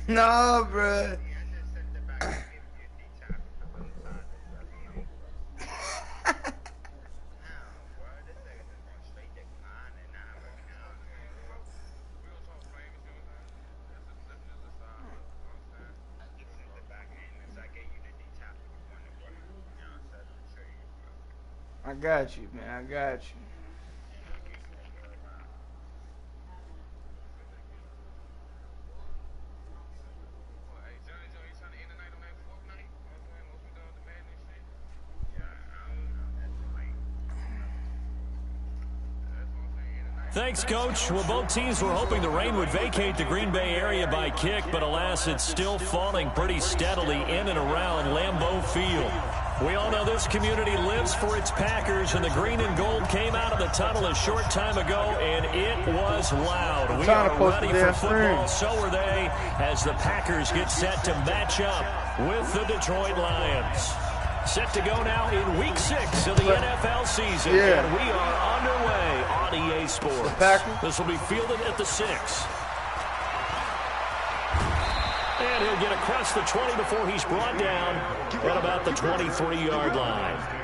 No, bro. I got you, man. I got you. Thanks, Coach. Well, both teams were hoping the rain would vacate the Green Bay area by kick, but alas, it's still falling pretty steadily in and around Lambeau Field. We all know this community lives for its Packers, and the green and gold came out of the tunnel a short time ago, and it was loud. We are ready for football, so are they, as the Packers get set to match up with the Detroit Lions. Set to go now in Week 6 of the NFL season, and we are underway on EA Sports. This will be fielded at the 6. And he'll get across the 20 before he's brought down at about the 23-yard line.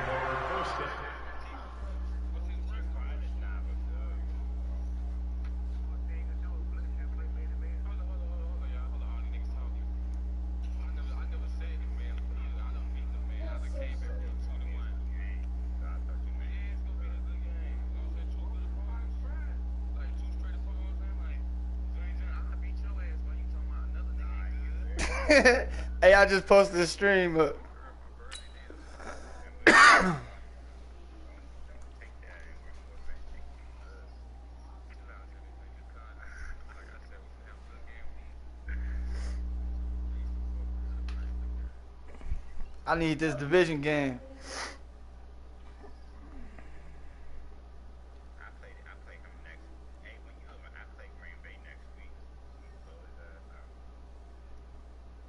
Hey, I just posted the stream, but I need this division game.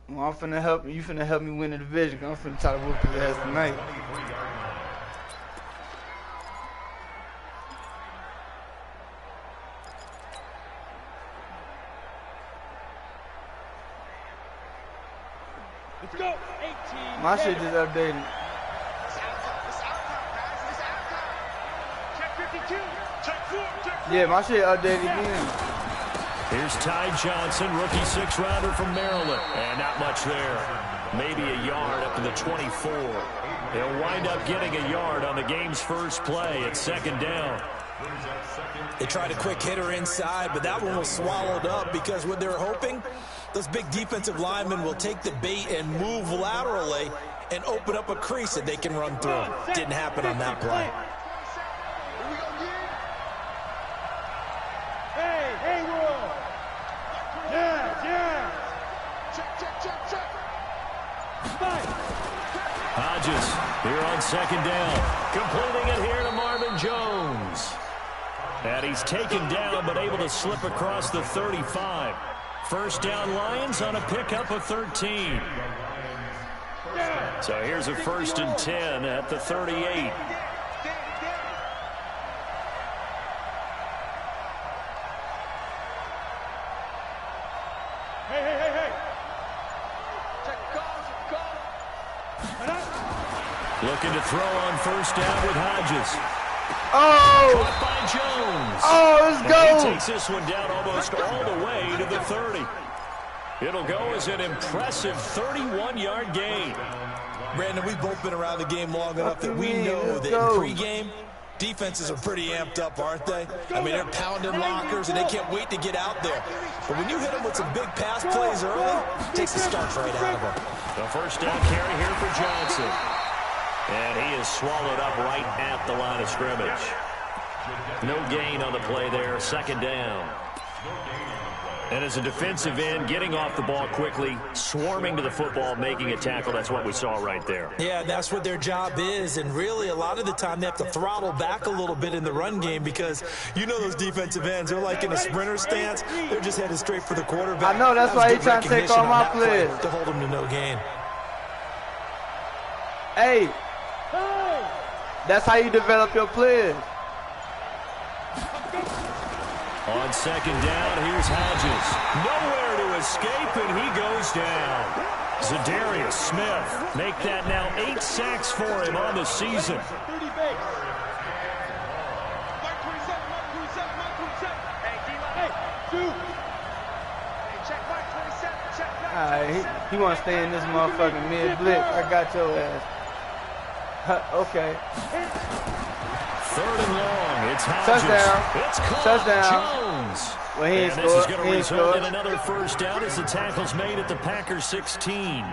Well, I'm finna help you. Finna help me win the division. I'm finna try to whoop his ass tonight. Let's go. 18. My shit just updated. Check 52. Check 4. Check 4. Yeah, my shit updated again. Here's Ty Johnson, rookie 6th-rounder from Maryland. And not much there. Maybe a yard up to the 24. He'll wind up getting a yard on the game's first play at 2nd down. They tried a quick hitter inside, but that one was swallowed up because what they're hoping, those big defensive linemen will take the bait and move laterally and open up a crease that they can run through. Didn't happen on that play. Hodges here on 2nd down. Completing it here to Marvin Jones. And he's taken down but able to slip across the 35. First down Lions on a pickup of 13. So here's a 1st and 10 at the 38. Looking to throw on 1st down with Hodges. Oh! Caught by Jones. Oh, let's go! And he takes this one down almost all the way to the 30. It'll go as an impressive 31-yard gain. Brandon, we've both been around the game long enough that we know that in pregame, defenses are pretty amped up, aren't they? I mean, they're pounding lockers, and they can't wait to get out there. But when you hit them with some big pass plays early, it takes the starch right out of them. The 1st down carry here for Johnson. And he is swallowed up right at the line of scrimmage. No gain on the play there, 2nd down. And as a defensive end, getting off the ball quickly, swarming to the football, making a tackle, that's what we saw right there. Yeah, that's what their job is, and really a lot of the time they have to throttle back a little bit in the run game because you know those defensive ends, they're like in a sprinter stance, they're just headed straight for the quarterback. I know, that's why he's trying to take all my plays. To hold them to no gain. Hey, that's how you develop your players. On second down, here's Hodges. Nowhere to escape, and he goes down. Zadarius Smith make that now 8 sacks for him on the season. Alright, he want to stay in this motherfucking mid-blitz. I got your ass. Okay. 3rd and long. It's Hodges. Touchdown. It's caught. Touchdown. Jones. Well, he ain't and this is scored. going to result in another first down as the tackle's made at the Packers 16.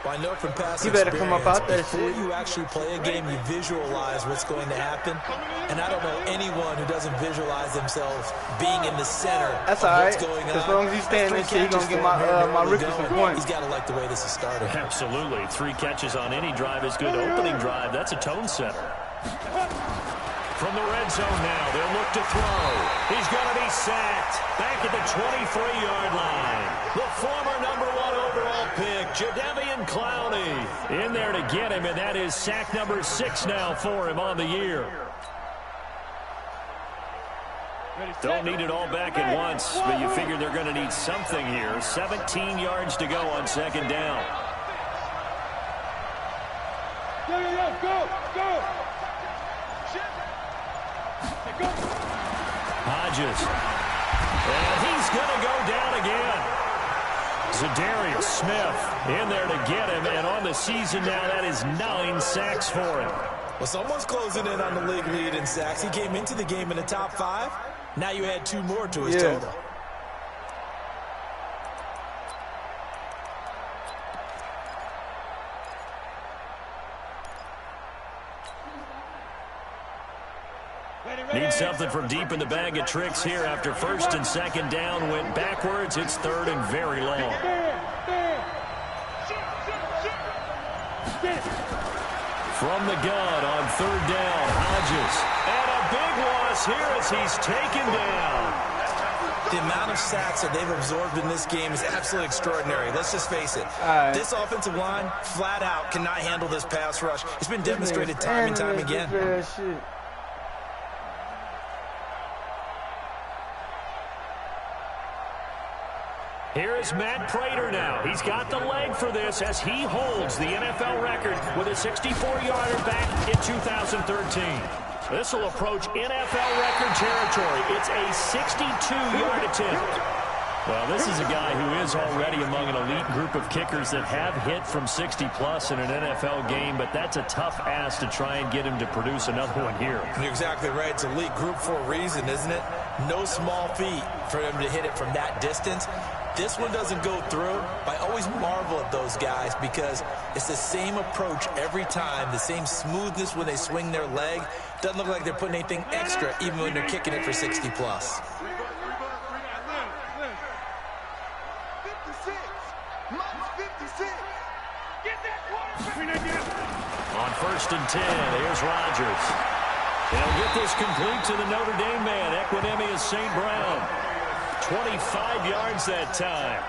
Well, I know from past you better come up out that before shit. you actually play a game, you visualize what's going to happen. And I don't know anyone who doesn't visualize themselves being in the center That's of all what's right. going on. As long as he's staying in this shit, he's going to get my rookie some points. He's got to like the way this is started. Absolutely. 3 catches on any drive is good. Opening drive, that's a tone setter. From the red zone now, they'll look to throw. He's going to be sacked back at the 23-yard line. The former #1 overall pick, Jadeveon Clowney, in there to get him, and that is sack number 6 now for him on the year. Don't need it all back at once, but you figure they're going to need something here. 17 yards to go on second down. Go! Hodges. And he's going to go down again. Zadarius Smith in there to get him. And on the season now, that is 9 sacks for him. Well, someone's closing in on the league lead in sacks. He came into the game in the top 5. Now you add 2 more to his total. Need something from deep in the bag of tricks here after 1st and 2nd down went backwards. It's 3rd and very long. From the gun on 3rd down, Hodges. And a big loss here as he's taken down. The amount of sacks that they've absorbed in this game is absolutely extraordinary. Let's just face it. This offensive line, flat out, cannot handle this pass rush. It's been demonstrated time and time again. Here is Matt Prater now. He's got the leg for this as he holds the NFL record with a 64-yarder back in 2013. This will approach NFL record territory. It's a 62-yard attempt. Well, this is a guy who is already among an elite group of kickers that have hit from 60-plus in an NFL game, but that's a tough ask to try and get him to produce another one here. You're exactly right. It's elite group for a reason, isn't it? No small feat for him to hit it from that distance. This one doesn't go through. I always marvel at those guys because it's the same approach every time, the same smoothness when they swing their leg. Doesn't look like they're putting anything extra even when they're kicking it for 60-plus. On 1st and 10, here's Rodgers. He'll get this complete to the Notre Dame man, Equinemius St. Brown. 25 yards that time.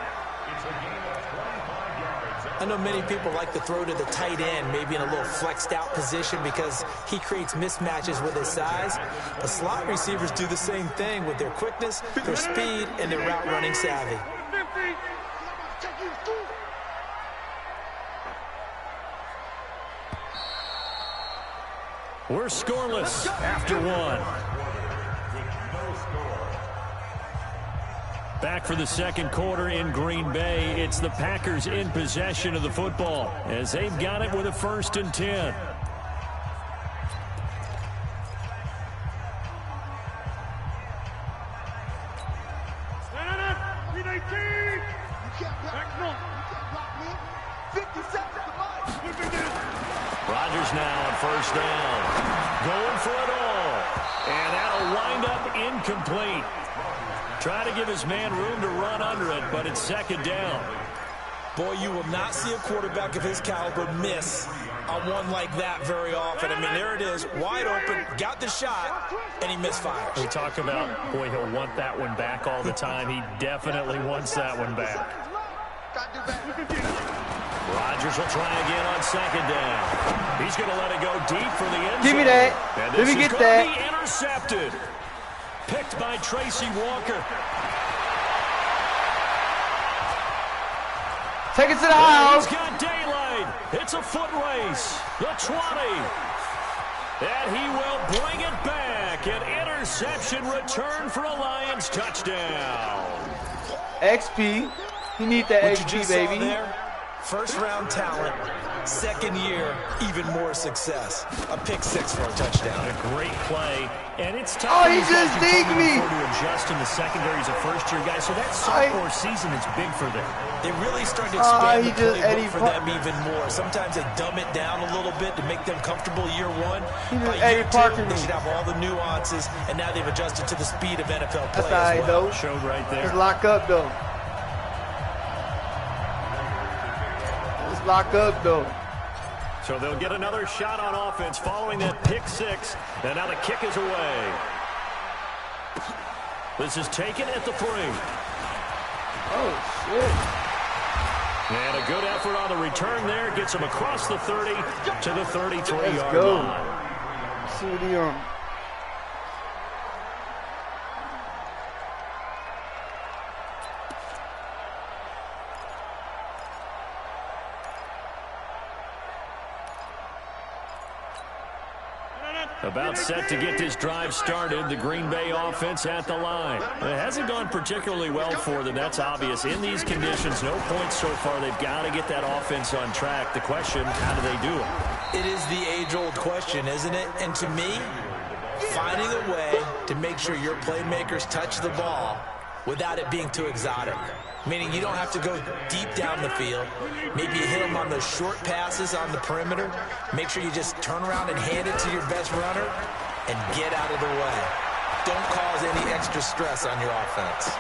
I know many people like to throw to the tight end, maybe in a little flexed out position because he creates mismatches with his size. But slot receivers do the same thing with their quickness, their speed, and their route running savvy. We're scoreless after 1. Back for the 2nd quarter in Green Bay. It's the Packers in possession of the football as they've got it with a 1st and 10. Rodgers now on 1st down. Going for it all. And that'll wind up incomplete. Try to give his man room to run under it, but it's 2nd down. Boy, you will not see a quarterback of his caliber miss on one like that very often. I mean, there it is, wide open, got the shot, and he misfires. We talk about, boy, he'll want that one back all the time. He definitely wants that one back. Rodgers will try again on 2nd down. He's going to let it go deep for the end zone. Give me that. And Let me this get is that. going to be intercepted. picked by Tracy Walker. Take it to the house. He's got daylight. It's a foot race. The 20. And he will bring it back. An interception return for a Lions touchdown. XP. You need that XP, baby. First-round talent, second year, even more success. A pick six for a touchdown. A great play, and it's tough. Oh, he just dinged me. To adjust in the secondary as a first-year guy, so that sophomore season is big for them. They really started to expand the playbook for them even more. Sometimes they dumb it down a little bit to make them comfortable year one. By year two, they should have all the nuances, and now they've adjusted to the speed of NFL play as well. Showed right there. Just lock up, though. Lock up, though. So they'll get another shot on offense following that pick six. And now the kick is away. This is taken at the 3. Oh, shit. And a good effort on the return there. Gets him across the 30 to the 33-yard line. Let's see what he on. About set to get this drive started, the Green Bay offense at the line. It hasn't gone particularly well for them, that's obvious. In these conditions, no points so far. They've got to get that offense on track. The question, how do they do it? It is the age-old question, isn't it? And to me, finding a way to make sure your playmakers touch the ball without it being too exotic. Meaning you don't have to go deep down the field. Maybe you hit them on those short passes on the perimeter. Make sure you just turn around and hand it to your best runner and get out of the way. Don't cause any extra stress on your offense.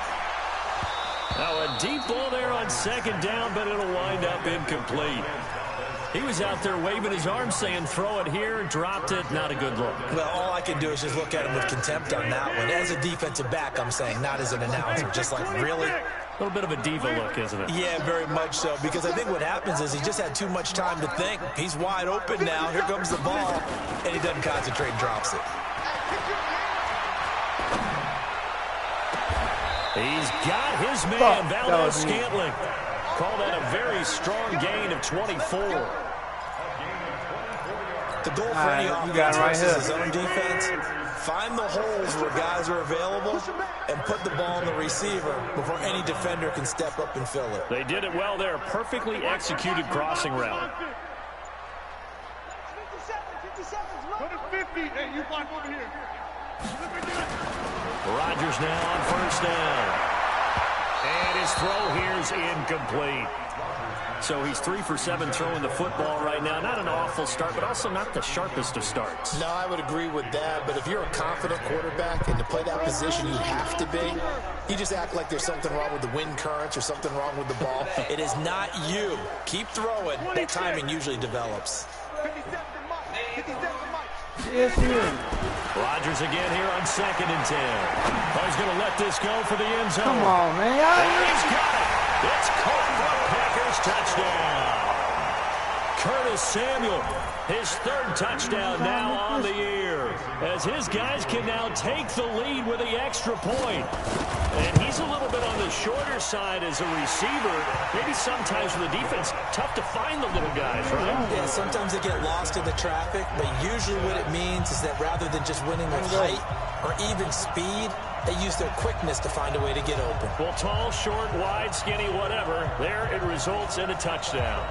Now a deep ball there on second down, but it'll wind up incomplete. He was out there waving his arms saying, throw it here, dropped it, not a good look. Well, all I can do is just look at him with contempt on that one. As a defensive back, I'm saying, not as an announcer. Just like, really? A little bit of a diva look, isn't it? Yeah, very much so, because I think what happens is he just had too much time to think. He's wide open now. Here comes the ball, and he doesn't concentrate and drops it. He's got his man, Valdez-Scantling. Call that a very strong gain of 24. The goal for any offense versus his own defense, find the holes where guys are available and put the ball on the receiver before any defender can step up and fill it. They did it well there. Perfectly executed crossing route. 50. Hey, you block over here. Rodgers now on first down. And his throw here is incomplete. So he's 3 for 7 throwing the football right now. Not an awful start, but also not the sharpest of starts. No, I would agree with that. But if you're a confident quarterback and to play that position you have to be, you just act like there's something wrong with the wind currents or something wrong with the ball. It is not you. Keep throwing. That timing usually develops. Yes, Rodgers again here on 2nd and 10. Oh, he's going to let this go for the end zone. Come on, man. And he's got it. It's caught for a Packers touchdown. Curtis Samuel, his 3rd touchdown now on the year, as his guys can now take the lead with the extra point. And he's a little bit on the shorter side as a receiver. Maybe sometimes for the defense, tough to find the little guys, right? Yeah, sometimes they get lost in the traffic, but usually what it means is that rather than just winning with height or even speed, they use their quickness to find a way to get open. Well, tall, short, wide, skinny, whatever, there it results in a touchdown.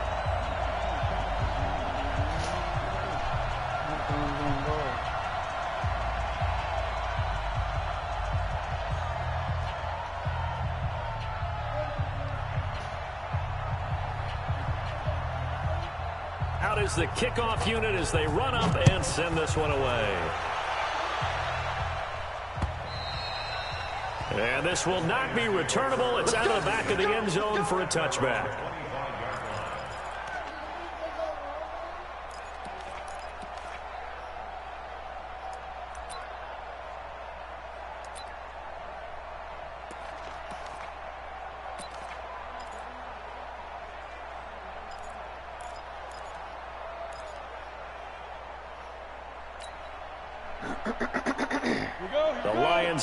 Out is the kickoff unit as they run up and send this one away. And this will not be returnable. It's out of the back of the end zone for a touchback.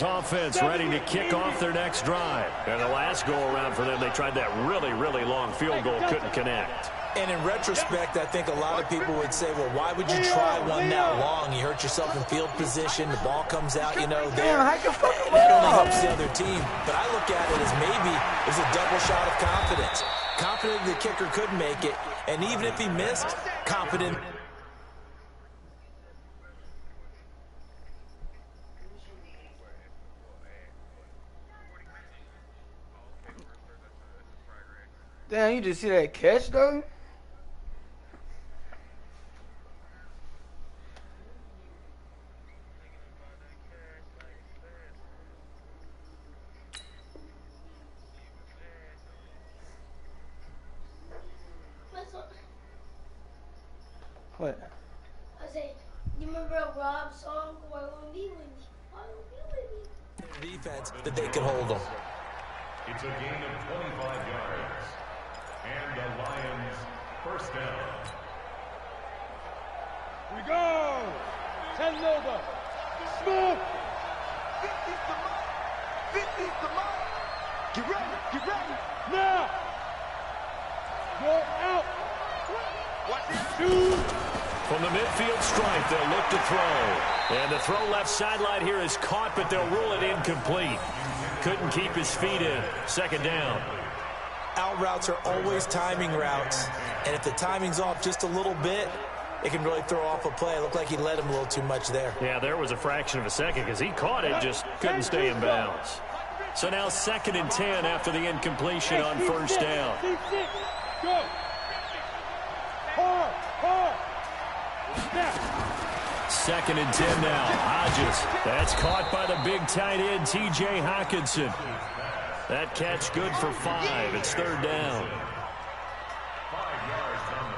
Lions offense ready to kick off their next drive. And the last go-around for them, they tried that really, really long field goal, couldn't connect. And in retrospect, I think a lot of people would say, well, why would you try one that long? You hurt yourself in field position, the ball comes out, you know, there. That only helps the other team. But I look at it as maybe it's a double shot of confidence. Confident the kicker could make it, and even if he missed, confident. Damn, you just see that catch, though? What? I say, you remember a Rob song, Why Won't Be With Me? Why Won't Be With Me? Defense that they could hold them. It's a gain of 25 yards. And the Lions first down. We go. 10 over. Smoke. 50's the mark. 50's the mark. Get ready. Get ready. Now. Go out. Watch this. Shoot. From the midfield stripe, they'll look to throw. And the throw left sideline here is caught, but they'll rule it incomplete. Couldn't keep his feet in. Second down. Out routes are always timing routes, and if the timing's off just a little bit, it can really throw off a play. It looked like he led him a little too much there. Yeah, there was a fraction of a second because he caught it, just couldn't stay in bounds. So now 2nd and 10 after the incompletion on first down. Go. Hard. 2nd and 10 now. Hodges. That's caught by the big tight end, T.J. Hockenson. That catch good for 5. It's 3rd down.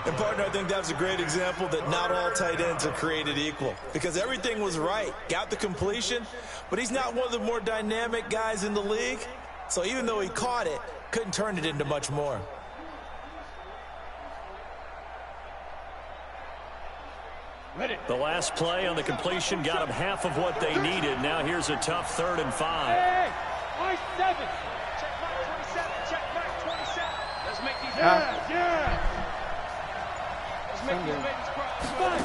And, partner, I think that was a great example that not all tight ends are created equal. Because everything was right. Got the completion, but he's not one of the more dynamic guys in the league. So even though he caught it, couldn't turn it into much more. The last play on the completion got them half of what they needed. Now here's a tough 3rd and 5. Hey, I 7. Check back 27. Check back 27. Let's make these yeah. Let's make these babies cry.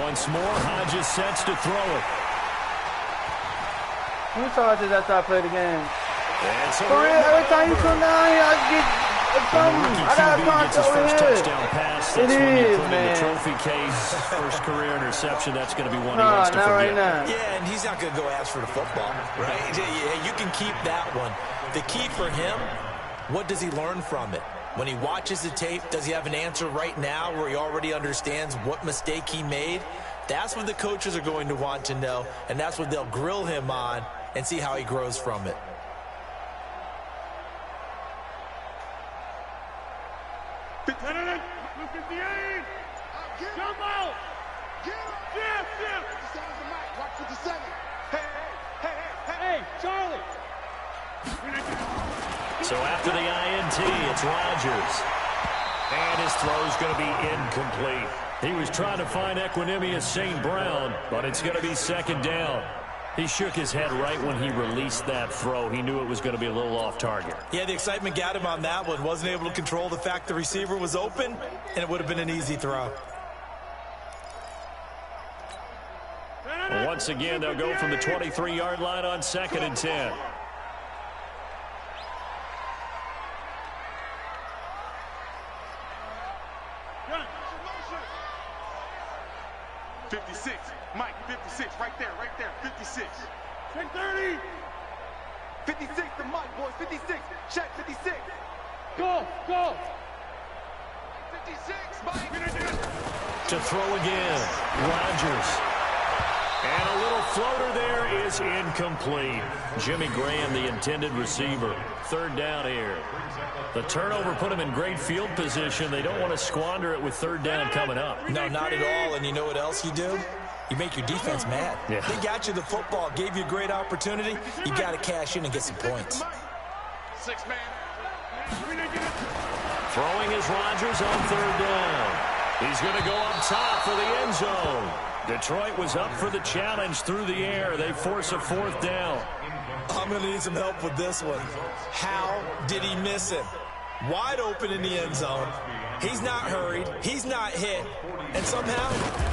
Once more, Hodges sets to throw it. Who saw this after I played the game? And so For real, every time you come down here, I get something. I got a gets his first touchdown pass. That's It when you is, put man. in the trophy case. First career interception. That's going to be one he No, wants to not forget. right now. Yeah, and he's not going to go ask for the football, right? Yeah, you can keep that one. The key for him, what does he learn from it? When he watches the tape, does he have an answer right now where he already understands what mistake he made? That's what the coaches are going to want to know, and that's what they'll grill him on and see how he grows from it. Look at the aid. Jump out. Yeah. Watch 57. Hey, Charlie. So after the INT, it's Rodgers. And his throw's going to be incomplete. He was trying to find Equinemius St. Brown, but it's going to be 2nd down. He shook his head right when he released that throw. He knew it was going to be a little off target. Yeah, the excitement got him on that one. Wasn't able to control the fact the receiver was open, and it would have been an easy throw. Well, once again, they'll go from the 23-yard line on 2nd and 10. Mike, 56, right there, 56. Check 30. 56 to Mike, boys, 56. Check 56. Go. 56, Mike. To throw again, Rodgers. And a little floater there is incomplete. Jimmy Graham, the intended receiver. 3rd down here. The turnover put him in great field position. They don't want to squander it with 3rd down coming up. No, not at all. And you know what else you do? You make your defense mad. Yeah. They got you the football, gave you a great opportunity. You got to cash in and get some points. 6 man. Throwing is Rodgers on 3rd down. He's going to go up top for the end zone. Detroit was up for the challenge through the air. They force a 4th down. I'm going to need some help with this one. How did he miss him? Wide open in the end zone. He's not hurried. He's not hit. And somehow,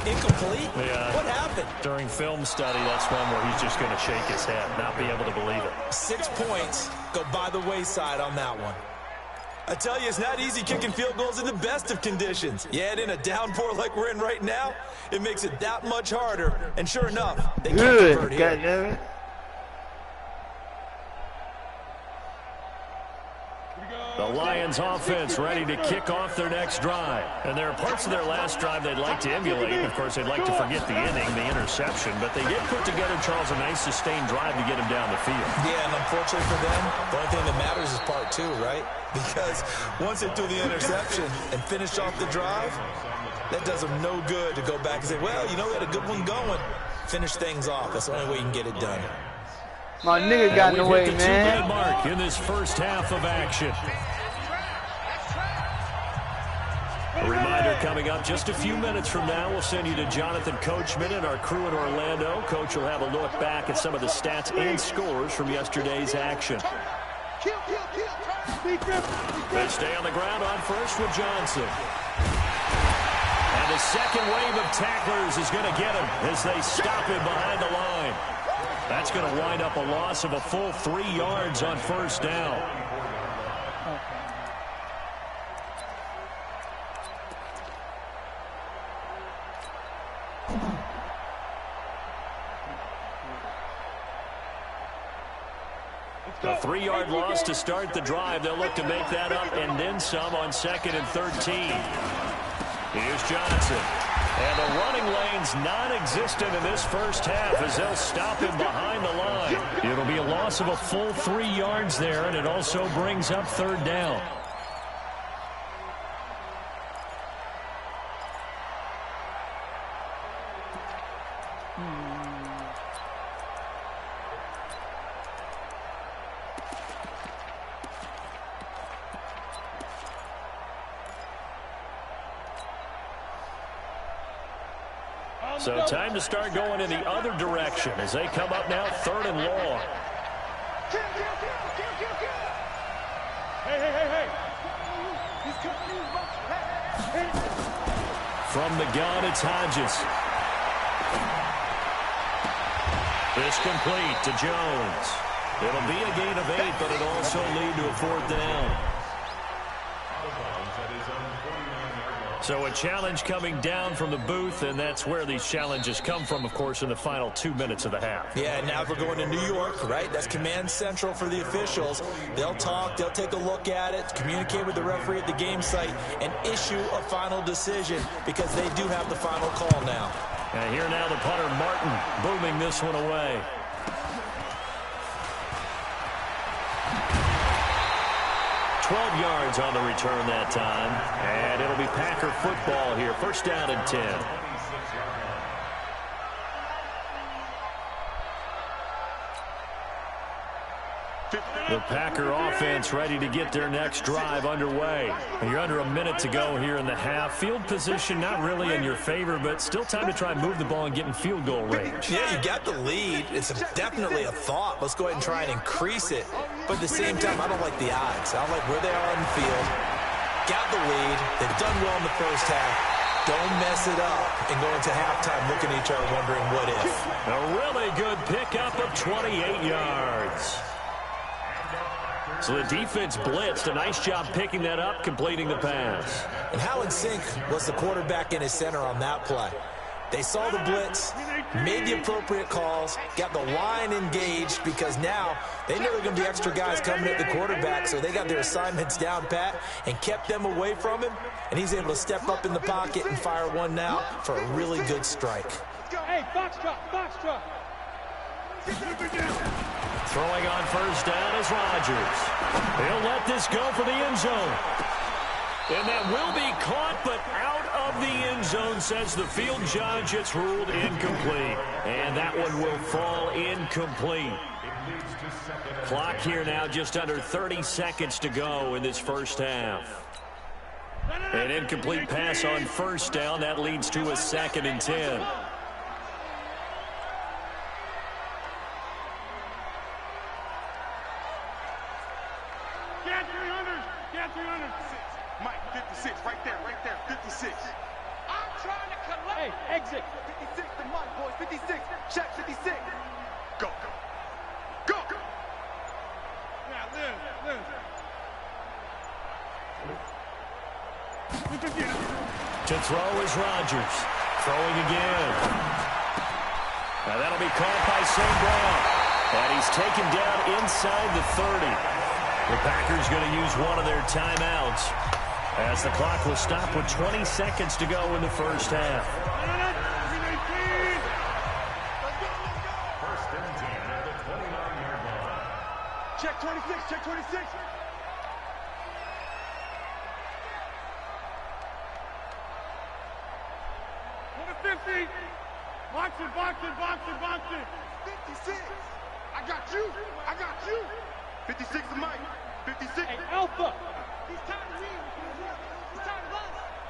incomplete? Yeah. What happened? During film study, that's one where he's just going to shake his head, not be able to believe it. 6 points go by the wayside on that one. I tell you, it's not easy kicking field goals in the best of conditions. Yet in a downpour like we're in right now, it makes it that much harder. And sure enough, they can't convert here. Goddammit. The Lions offense ready to kick off their next drive. And there are parts of their last drive they'd like to emulate. Of course, they'd like to forget the inning, the interception. But they did put together, Charles, a nice sustained drive to get him down the field. Yeah, and unfortunately for them, the only thing that matters is part 2, right? Because once they threw the interception and finished off the drive, that does them no good to go back and say, well, you know, we had a good one going. Finish things off. That's the only way you can get it done. My nigga got in the way, man. We've hit the 2-minute mark in this first half of action. A reminder coming up just a few minutes from now. We'll send you to Jonathan Coachman and our crew in Orlando. Coach will have a look back at some of the stats and scores from yesterday's action. They stay on the ground on first with Johnson. And the second wave of tacklers is going to get him as they stop him behind the line. That's going to wind up a loss of a full 3 yards on first down. A 3-yard loss to start the drive. They'll look to make that up and then some on 2nd and 13. Here's Johnson. And the running lane's non-existent in this first half as they'll stop him behind the line. It'll be a loss of a full 3 yards there, and it also brings up 3rd down. So time to start going in the other direction as they come up now 3rd and long. Hey. From the gun, it's Hodges. This complete to Jones. It'll be a gain of 8, but it'll also lead to a 4th down. So a challenge coming down from the booth, and that's where these challenges come from, of course, in the final 2 minutes of the half. Yeah, and now we're going to New York, right? That's command central for the officials. They'll talk, they'll take a look at it, communicate with the referee at the game site, and issue a final decision because they do have the final call now. And here now the punter, Martin, booming this one away. Yards on the return that time, and it'll be Packer football here. 1st down and 10. The Packer offense ready to get their next drive underway. And you're under a minute to go here in the half. Field position not really in your favor, but still time to try and move the ball and get in field goal range. Yeah, you got the lead. It's definitely a thought. Let's go ahead and try and increase it. But at the same time, I don't like the odds. I don't like where they are on the field. Got the lead. They've done well in the first half. Don't mess it up and go into halftime looking at each other wondering what if. A really good pickup of 28 yards. So the defense blitzed. A nice job picking that up, completing the pass. And how in sync was the quarterback in his center on that play? They saw the blitz, made the appropriate calls, got the line engaged because now they know there are going to be extra guys coming at the quarterback, so they got their assignments down pat and kept them away from him, and he's able to step up in the pocket and fire one now for a really good strike. Hey, box drop. Throwing on 1st down is Rodgers. He'll let this go for the end zone. And that will be caught, but out of the end zone, says the field judge. It's ruled incomplete. And that one will fall incomplete. Clock here now, just under 30 seconds to go in this first half. An incomplete pass on 1st down. That leads to a 2nd and 10. Get 300. Get 300. Mike, 56, right there, 56. I'm trying to collect. Hey, exit. 56 to Mike, boys, 56. Check 56. Go. Go. Yeah, Liz. To throw is Rodgers. Throwing again. Now that'll be caught by St. Brown. And he's taken down inside the 30. The Packers going to use one of their timeouts as the clock will stop with 20 seconds to go in the first half. First and 10 at the 29-yard line. Check 26, check 26. Box it. 56. I got you. 56 to Mike. 56. Hey, Alpha. He's tired of me. He's tired of us.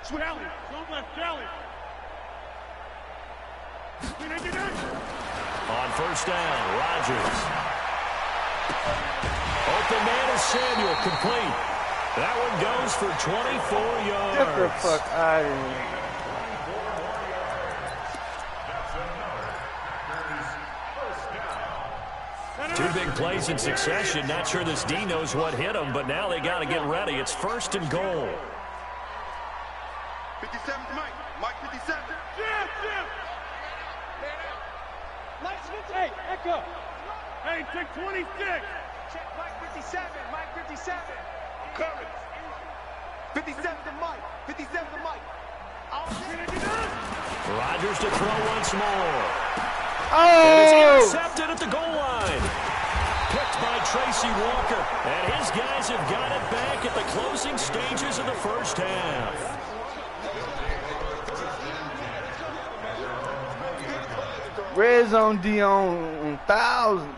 Charlie. Don't let Charlie. On first down, Rodgers. Open man is Samuel, complete. That one goes for 24 yards. Get the fuck out of here. Two big plays in succession. Not sure this D knows what hit him, but now they got to get ready. It's first and goal. 57 to Mike. Mike 57. Jim. Hey, Echo. Hey, check 26. Check Mike 57. Mike 57. I'm coming. 57 to Mike. 57 to Mike. Rodgers to throw once more. Oh! It is intercepted at the goal line. Picked by Tracy Walker. And his guys have got it back at the closing stages of the first half. Red zone D on 1,000.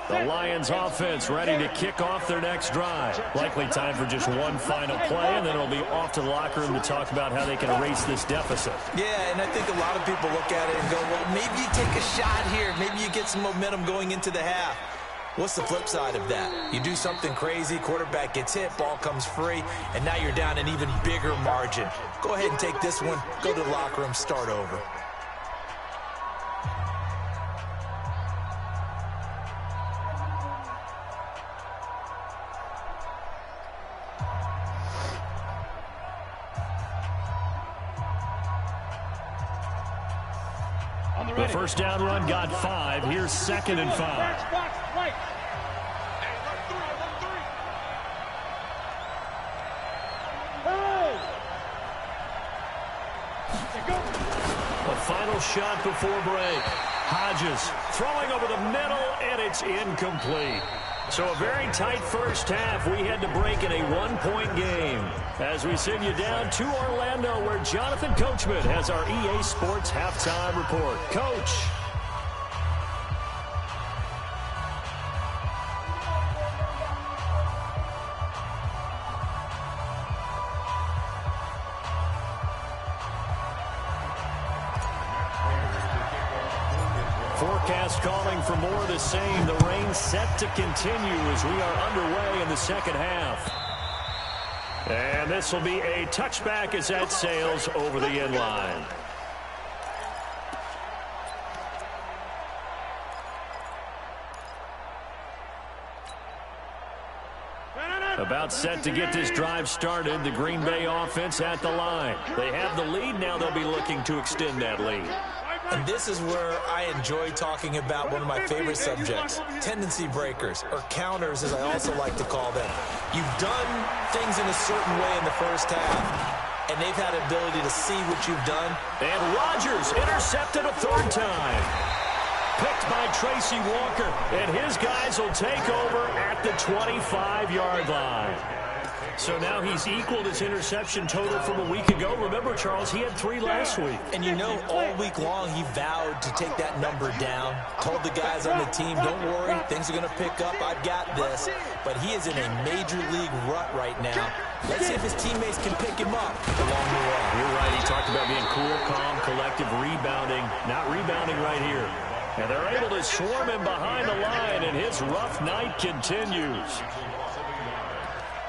The Lions offense ready to kick off their next drive. Likely time for just one final play, and then it'll be off to the locker room to talk about how they can erase this deficit. Yeah, and I think a lot of people look at it and go, well, maybe you take a shot here. Maybe you get some momentum going into the half. What's the flip side of that? You do something crazy, quarterback gets hit, ball comes free, and now you're down an even bigger margin. Go ahead and take this one, go to the locker room, start over. The first down run got 5. Here's 2nd and 5. Right. The final shot before break. Hodges throwing over the middle, and it's incomplete. So a very tight first half. We had to break in a one-point game as we send you down to Orlando, where Jonathan Coachman has our EA Sports halftime report. Coach. Forecast calling for more of the same. The rain set to continue as we are underway in the second half. And this will be a touchback as that sails over the end line. About set to get this drive started. The Green Bay offense at the line. They have the lead. Now they'll be looking to extend that lead. And this is where I enjoy talking about one of my favorite subjects, tendency breakers, or counters as I also like to call them. You've done things in a certain way in the first half, and they've had the ability to see what you've done. And Rodgers intercepted a third time. Picked by Tracy Walker, and his guys will take over at the 25-yard line. So now he's equaled his interception total from a week ago. Remember, Charles, he had 3 last week. And you know, all week long he vowed to take that number down. Told the guys on the team, don't worry, things are going to pick up. I've got this. But he is in a major league rut right now. Let's see if his teammates can pick him up along the way. You're right. He talked about being cool, calm, collective, rebounding. Not rebounding right here. And they're able to swarm him behind the line, and his rough night continues.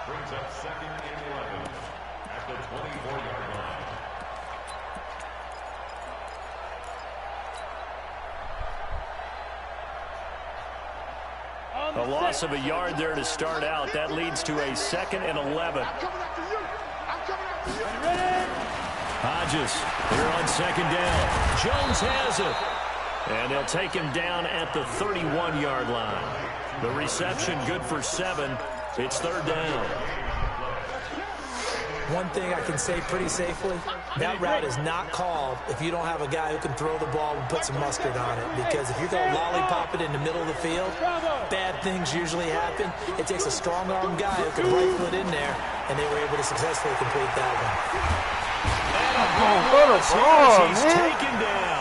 Brings up 2nd and 11 at the 24-yard line. A loss of a yard there to start out. That leads to a 2nd and 11. Hodges here on 2nd down. Jones has it. And they'll take him down at the 31-yard line. The reception good for 7. It's 3rd down. One thing I can say pretty safely, that route is not called if you don't have a guy who can throw the ball and put some mustard on it. Because if you're going to lollipop it in the middle of the field, bad things usually happen. It takes a strong-arm guy who can rifle it in there, and they were able to successfully complete that one. He's taken down.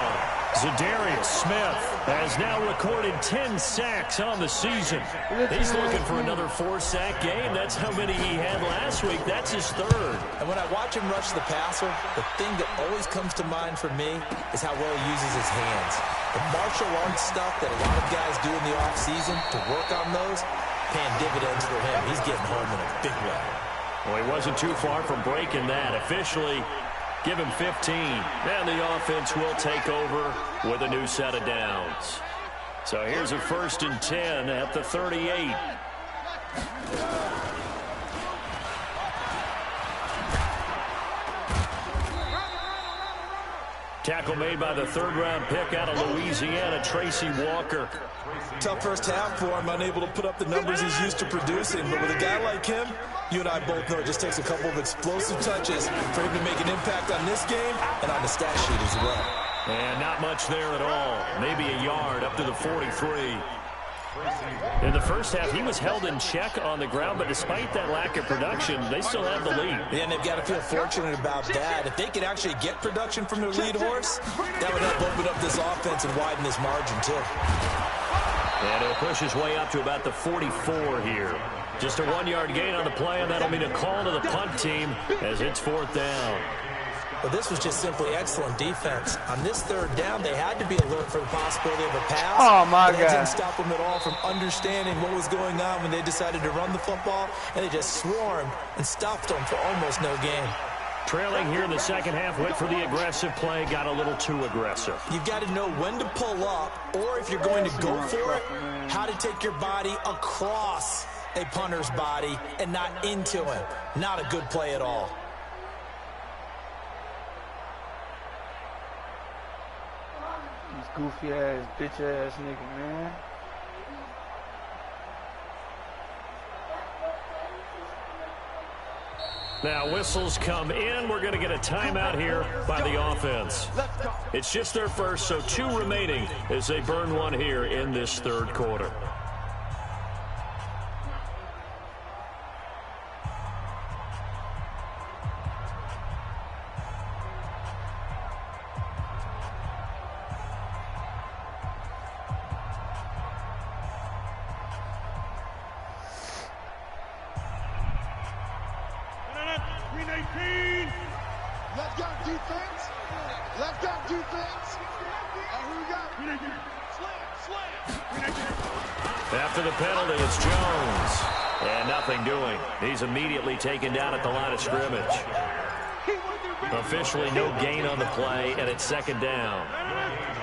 Zadarius Smith has now recorded 10 sacks on the season. He's looking for another 4-sack game. That's how many he had last week. That's his 3rd. And when I watch him rush the passer, the thing that always comes to mind for me is how well he uses his hands. The martial arts stuff that a lot of guys do in the offseason to work on those, paying dividends for him. He's getting home in a big way. Well, he wasn't too far from breaking that. Officially, give him 15. And the offense will take over with a new set of downs. So here's a 1st and 10 at the 38. Tackle made by the 3rd-round pick out of Louisiana, Tracy Walker. Tough first half for him, unable to put up the numbers he's used to producing. But with a guy like him, you and I both know it just takes a couple of explosive touches for him to make an impact on this game and on the stat sheet as well. And not much there at all. Maybe a yard up to the 43. In the first half, he was held in check on the ground, but despite that lack of production, they still have the lead. Yeah, and they've got to feel fortunate about that. If they could actually get production from their lead horse, that would help open up this offense and widen this margin, too. And he'll push his way up to about the 44 here. Just a 1-yard gain on the play, and that'll mean a call to the punt team as it's 4th down. Well, this was just simply excellent defense. On this 3rd down, they had to be alert for the possibility of a pass. Oh, my God. That didn't stop them at all from understanding what was going on when they decided to run the football, and they just swarmed and stopped them for almost no gain. Trailing here in the second half, went for the aggressive play, got a little too aggressive. You've got to know when to pull up, or if you're going to go for it, how to take your body across a punter's body and not into him. Not a good play at all. Goofy ass, bitch ass nigga, man. Now whistles come in. We're going to get a timeout here by the offense. It's just their first, so 2 remaining as they burn 1 here in this 3rd quarter. After the penalty, it's Jones. And nothing doing. He's immediately taken down at the line of scrimmage. Officially no gain on the play, and it's 2nd down.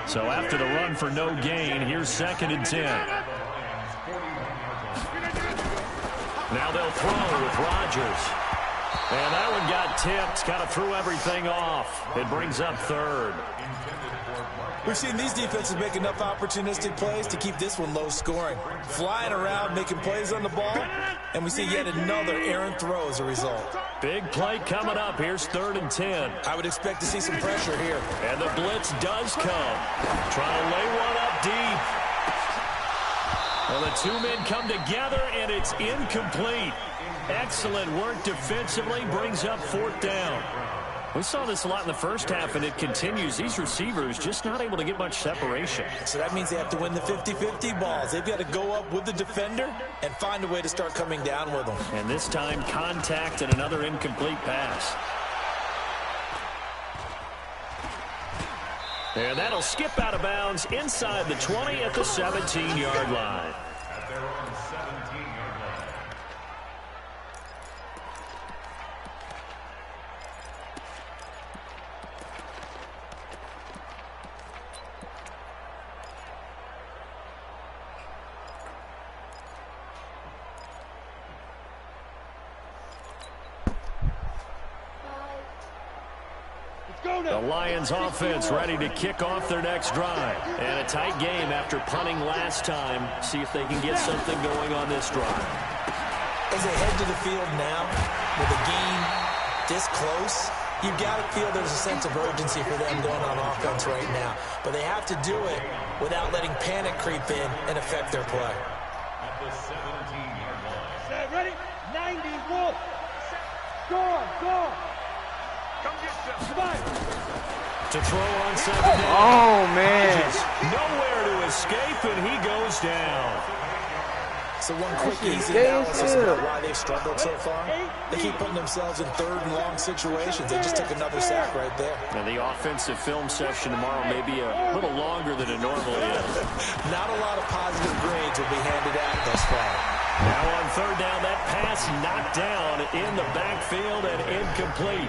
So after the run for no gain, here's 2nd and 10. Now they'll throw with Rodgers. And that one got tipped, kind of threw everything off. It brings up 3rd. We've seen these defenses make enough opportunistic plays to keep this one low scoring. Flying around, making plays on the ball, and we see yet another errant throw as a result. Big play coming up. Here's 3rd and 10. I would expect to see some pressure here. And the blitz does come. Trying to lay one up deep. Well, the 2 men come together, and it's incomplete. Excellent work defensively, brings up 4th down. We saw this a lot in the first half, and it continues. These receivers just not able to get much separation. So that means they have to win the 50-50 balls. They've got to go up with the defender and find a way to start coming down with them. And this time, contact and another incomplete pass. And that'll skip out of bounds inside the 20 at the 17-yard line. At their own 17-yard line. The Lions offense ready to kick off their next drive. And a tight game after punting last time. See if they can get something going on this drive. As they head to the field now, with a game this close, you've got to feel there's a sense of urgency for them going on offense right now. But they have to do it without letting panic creep in and affect their play. At the 17-yard line. Set, ready? 90, wolf. Go. Come get some. Come on. To throw on 2nd down. Oh, man. Nowhere to escape, and he goes down. So one quick, easy analysis about why they've struggled so far. They keep putting themselves in 3rd and long situations. They just took another sack right there. And the offensive film session tomorrow may be a little longer than it normally is. Not a lot of positive grades will be handed out thus far. Now on 3rd down, that pass knocked down in the backfield and incomplete.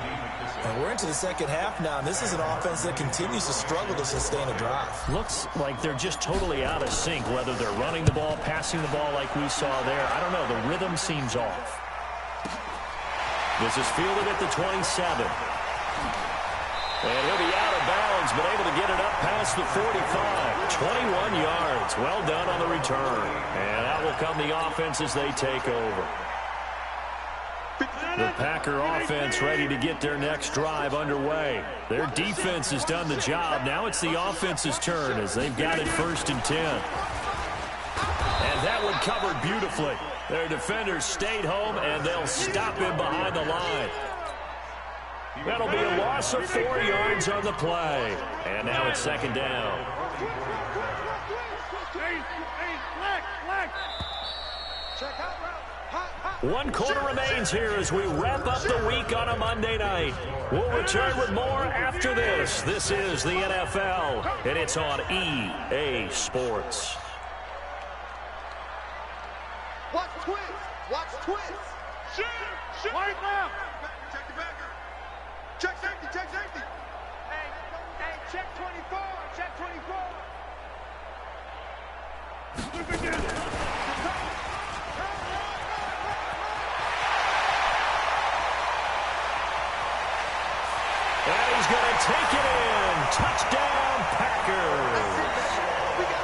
And we're into the second half now, and this is an offense that continues to struggle to sustain a drive. Looks like they're just totally out of sync, whether they're running the ball, passing the ball like we saw there. I don't know. The rhythm seems off. This is fielded at the 27. And he'll be out of bounds, but able to get it up past the 45. 21 yards. Well done on the return. And out will come the offense as they take over. The Packer offense ready to get their next drive underway. Their defense has done the job. Now it's the offense's turn as they've got it 1st and 10. And that one covered beautifully. Their defenders stayed home, and they'll stop him behind the line. That'll be a loss of 4 yards on the play. And now it's 2nd down. One quarter remains here as we wrap up the week on a Monday night. We'll return with more after this. This is the NFL, and it's on EA Sports. Watch twist. Watch twist. Shoot. Right now. Check the backer. Check safety. Check safety. Hey, check 24. Check 24. Look at this. And he's going to take it in. Touchdown, Packers.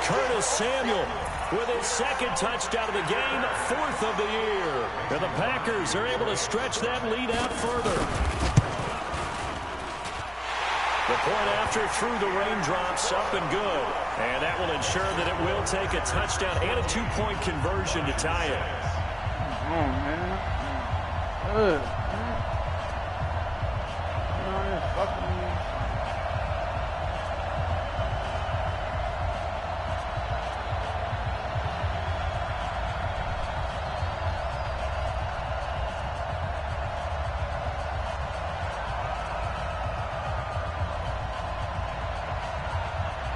Curtis Samuel with his 2nd touchdown of the game, 4th of the year. And the Packers are able to stretch that lead out further. The point after through the raindrops, up and good. And that will ensure that it will take a touchdown and a 2-point conversion to tie it. Oh, man. Good.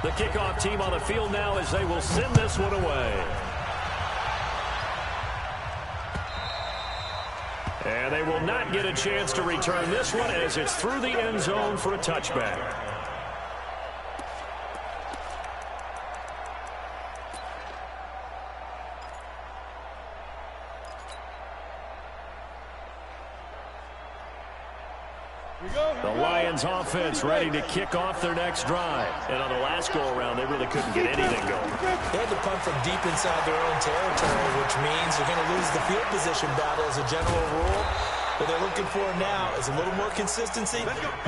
The kickoff team on the field now as they will send this one away. And they will not get a chance to return this one as it's through the end zone for a touchback. The Lions offense ready to kick off their next drive. And on the last go-around, they really couldn't get anything going. They had to punt from deep inside their own territory, which means you're going to lose the field position battle as a general rule. What they're looking for now is a little more consistency,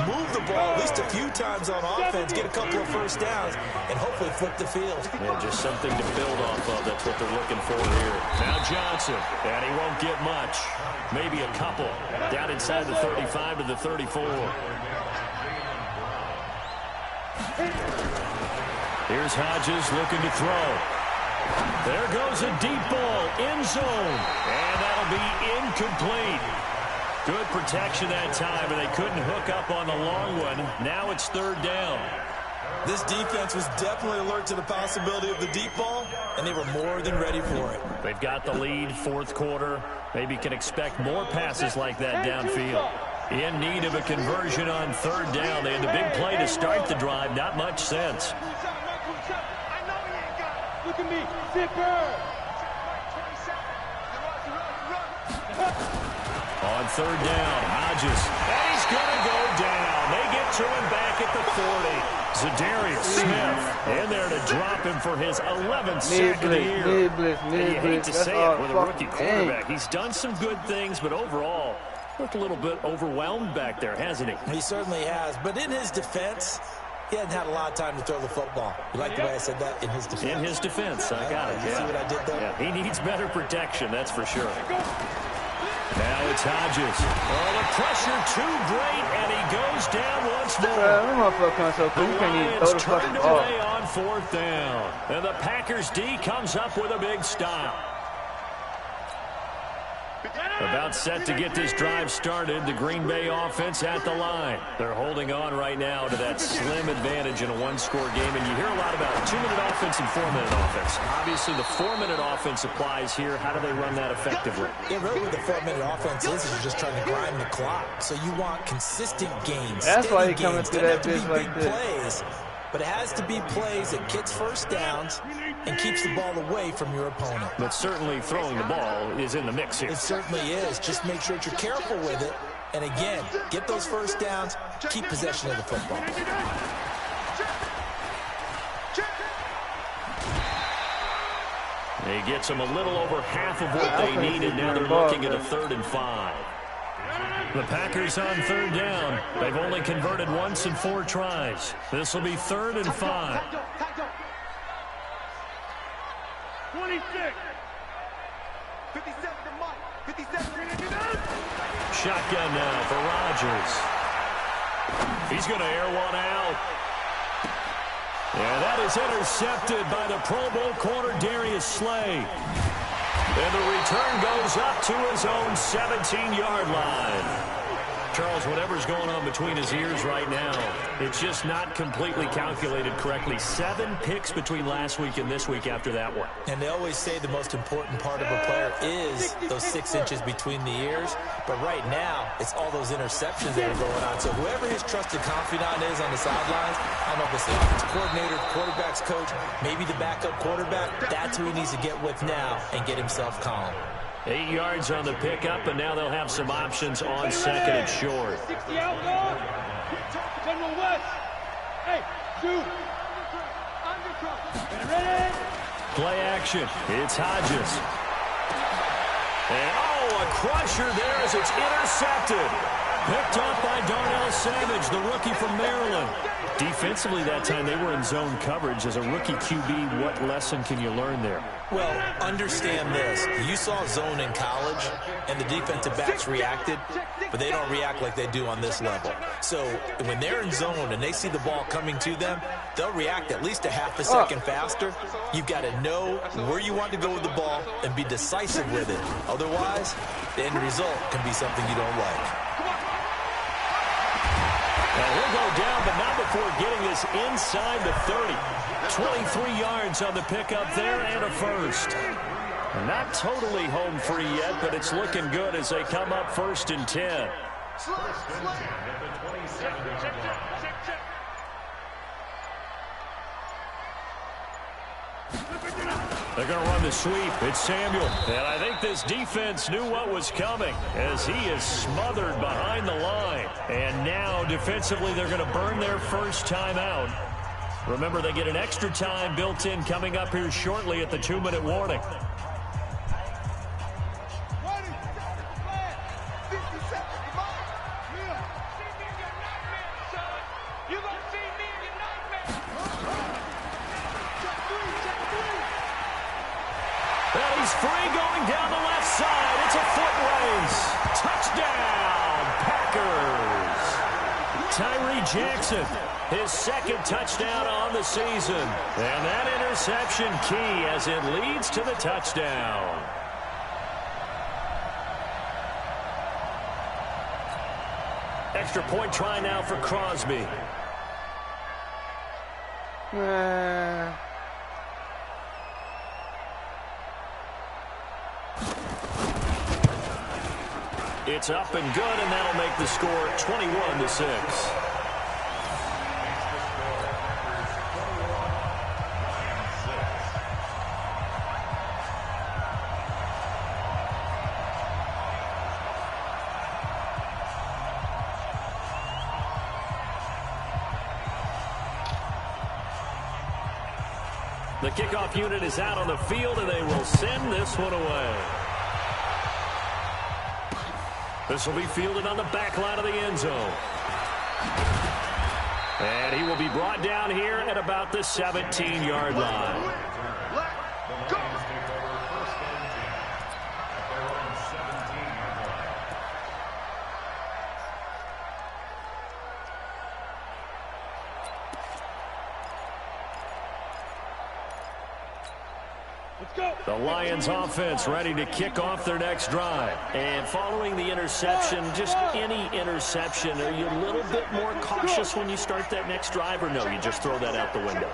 move the ball at least a few times on offense, get a couple of first downs, and hopefully flip the field. Yeah, just something to build off of. That's what they're looking for here. Now Johnson, and he won't get much. Maybe a couple. Down inside the 35 to the 34. Here's Hodges looking to throw. There goes a deep ball, end zone, and that'll be incomplete. Good protection that time, and they couldn't hook up on the long one. Now it's third down. This defense was definitely alert to the possibility of the deep ball, and they were more than ready for it. They've got the lead, fourth quarter. Maybe can expect more passes like that downfield. In need of a conversion on third down. They had the big play to start the drive. Not much sense. Look at me, zipper. On third down, Hodges. And he's going to go down. They get to him back at the 40. Zadarius Smith in there to drop him for his 11th sack of the year. You hate to say it with a rookie quarterback. He's done some good things, but overall, looked a little bit overwhelmed back there, hasn't he? He certainly has. But in his defense, he hadn't had a lot of time to throw the football. You like the way I said that? In his defense. In his defense, I got it. You see what I did there? Yeah, he needs better protection, that's for sure. Now it's Hodges. Oh, the pressure too great, and he goes down once more. The Lions turned away on fourth down. And the Packers D comes up with a big stop. About set to get this drive started, the Green Bay offense at the line. They're holding on right now to that slim advantage in a one-score game, and you hear a lot about 2-minute offense and 4-minute offense. Obviously, the 4-minute offense applies here. How do they run that effectively? Yeah, really what the 4-minute offense is you're just trying to grind the clock. So you want consistent gains. That's why you're coming to that bitch like this. Plays, but it has to be plays that gets first downs and keeps the ball away from your opponent. But certainly throwing the ball is in the mix here. It certainly is. Just make sure that you're careful with it. And again, get those first downs, keep possession of the football. He gets them a little over half of what they needed. Now they're looking at a 3rd and 5. The Packers on third down. They've only converted once in 4 tries. This will be 3rd and 5. 26. 57 to Mike. 57. Shotgun now for Rodgers. He's going to air one out. Yeah, that is intercepted by the Pro Bowl corner Darius Slay. And the return goes up to his own 17-yard line. Charles, whatever's going on between his ears right now, it's just not completely calculated correctly. 7 picks between last week and this week after that one. And they always say the most important part of a player is those 6 inches between the ears. But right now, it's all those interceptions that are going on. So whoever his trusted confidant is on the sidelines, I don't know if it's the offensive coordinator, the quarterback's coach, maybe the backup quarterback, that's who he needs to get with now and get himself calm. 8 yards on the pickup, and now they'll have some options on 2nd and short. 60 out, long. General West. Hey, shoot. Ready? Play action. It's Hodges. And, oh, a crusher there as it's intercepted. Picked up by Darnell Savage, the rookie from Maryland. Defensively that time, they were in zone coverage. As a rookie QB, what lesson can you learn there? Well, understand this. You saw zone in college, and the defensive backs reacted, but they don't react like they do on this level. So when they're in zone and they see the ball coming to them, they'll react at least a half a second faster. You've got to know where you want to go with the ball and be decisive with it. Otherwise, the end result can be something you don't like. And he'll go down, but not before getting this inside the 30. 23 yards on the pickup there and a first. Not totally home free yet, but it's looking good as they come up 1st and 10. They're going to run the sweep. It's Samuel. And I think this defense knew what was coming as he is smothered behind the line. And now defensively they're going to burn their first time out. Remember, they get an extra time built in coming up here shortly at the 2-minute warning. free going down the left side. It's a foot race. Touchdown, Packers. Tyree Jackson, his second touchdown on the season. And that interception key as it leads to the touchdown. Extra point try now for Crosby. It's up and good, and that'll make the score 21-6. The kickoff unit is out on the field, and they will send this one away. This will be fielded on the back line of the end zone. And he will be brought down here at about the 17-yard line. The Lions offense ready to kick off their next drive. And following the interception, just any interception, are you a little bit more cautious when you start that next drive, or no, you just throw that out the window?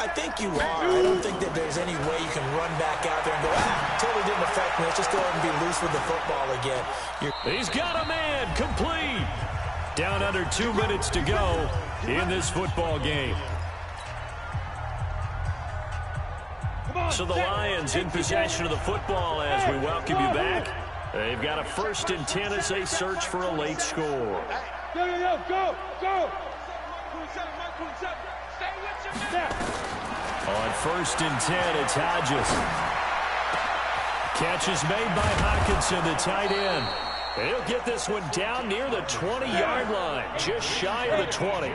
I think you are. I don't think that there's any way you can run back out there and go, totally didn't affect me. Let's just go ahead and be loose with the football again. He's got a man, complete. Down under 2 minutes to go in this football game. So the Lions in possession of the football as we welcome you back. They've got a 1st and 10 as they search for a late score. Go! On 1st and 10, it's Hodges. Catch is made by Hockenson, the tight end. He'll get this one down near the 20-yard line, just shy of the 20.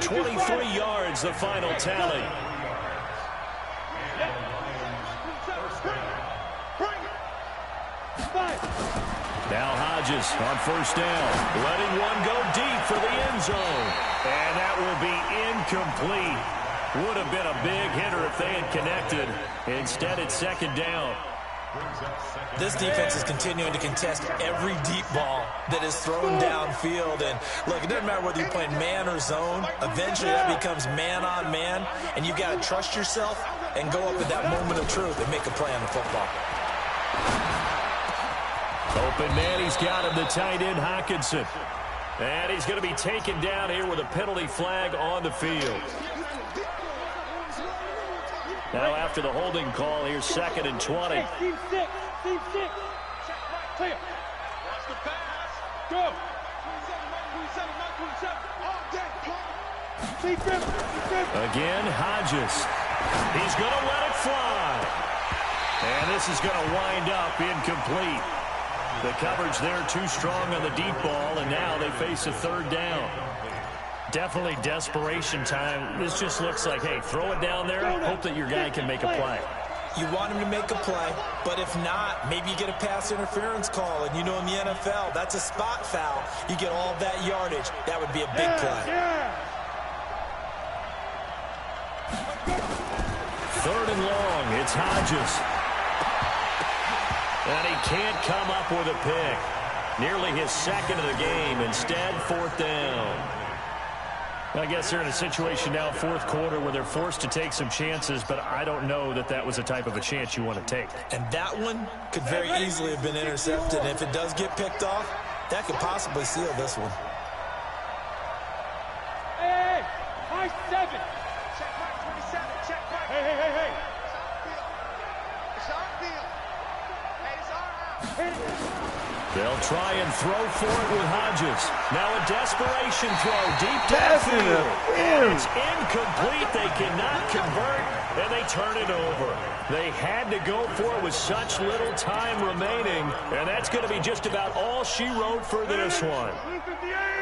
23 yards, the final tally. Now Hodges on 1st down, letting one go deep for the end zone. And that will be incomplete. Would have been a big hitter if they had connected. Instead, it's 2nd down. This defense is continuing to contest every deep ball that is thrown downfield. And look, it doesn't matter whether you're playing man or zone. Eventually, that becomes man on man. And you've got to trust yourself and go up at that moment of truth and make a play on the football. Open man, he's got him, the tight end, Hockenson. And he's going to be taken down here with a penalty flag on the field. Now after the holding call, here's 2nd and 20. Team 6. Clear. Watch the pass. Go. 27. Again, Hodges. He's going to let it fly. And this is going to wind up incomplete. The coverage there too strong on the deep ball, and now they face a 3rd down. Definitely desperation time. This just looks like, hey, throw it down there, hope that your guy can make a play. You want him to make a play, but if not, maybe you get a pass interference call, and you know in the NFL, that's a spot foul. You get all that yardage. That would be a big play. 3rd and long, it's Hodges. And he can't come up with a pick. Nearly his 2nd of the game. Instead, 4th down. I guess they're in a situation now, 4th quarter, where they're forced to take some chances, but I don't know that that was the type of a chance you want to take. And that one could very easily have been intercepted. And if it does get picked off, that could possibly seal this one. Hey, high 7. Check mark 27. Check mark. Hey. It's our field. Hey, it's our house. They'll try and throw for it with Hodges. Now a desperation throw deep downfield. And it's incomplete. They cannot convert, and they turn it over. They had to go for it with such little time remaining, and that's going to be just about all she wrote for this one.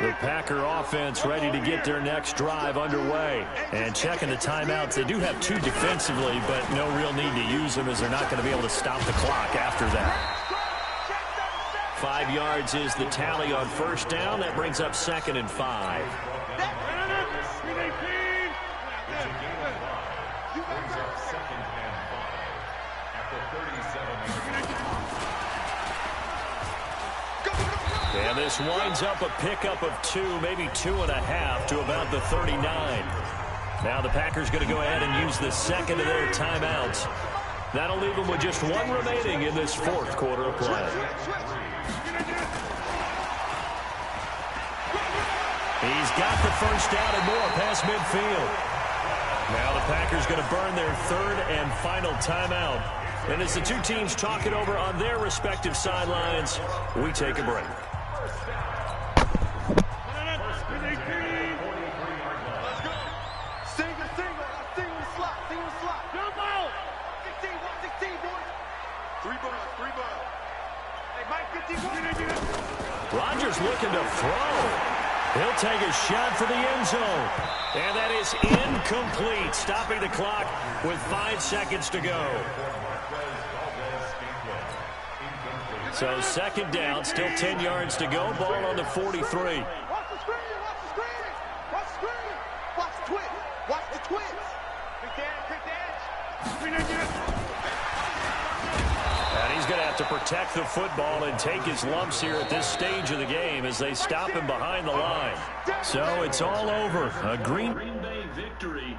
The Packer offense ready to get their next drive underway. And checking the timeouts, they do have 2 defensively, but no real need to use them as they're not going to be able to stop the clock after that. 5 yards is the tally on first down. That brings up 2nd and 5. And this winds up a pickup of 2, maybe 2.5 to about the 39. Now the Packers going to go ahead and use the second of their timeouts. That'll leave them with just 1 remaining in this 4th quarter of play. He's got the first down and more past midfield. Now the Packers going to burn their 3rd and final timeout. And as the 2 teams talk it over on their respective sidelines, we take a break. Rodgers looking to throw. He'll take a shot for the end zone. And that is incomplete, stopping the clock with 5 seconds to go. So 2nd down, still 10 yards to go. Ball on the 43. Watch the screen, watch the screen. Watch the screen. Watch the twist. Watch the twist. Quick dance. And he's going to have to protect the football and take his lumps here at this stage of the game as they stop him behind the line. So it's all over. A Green Bay victory.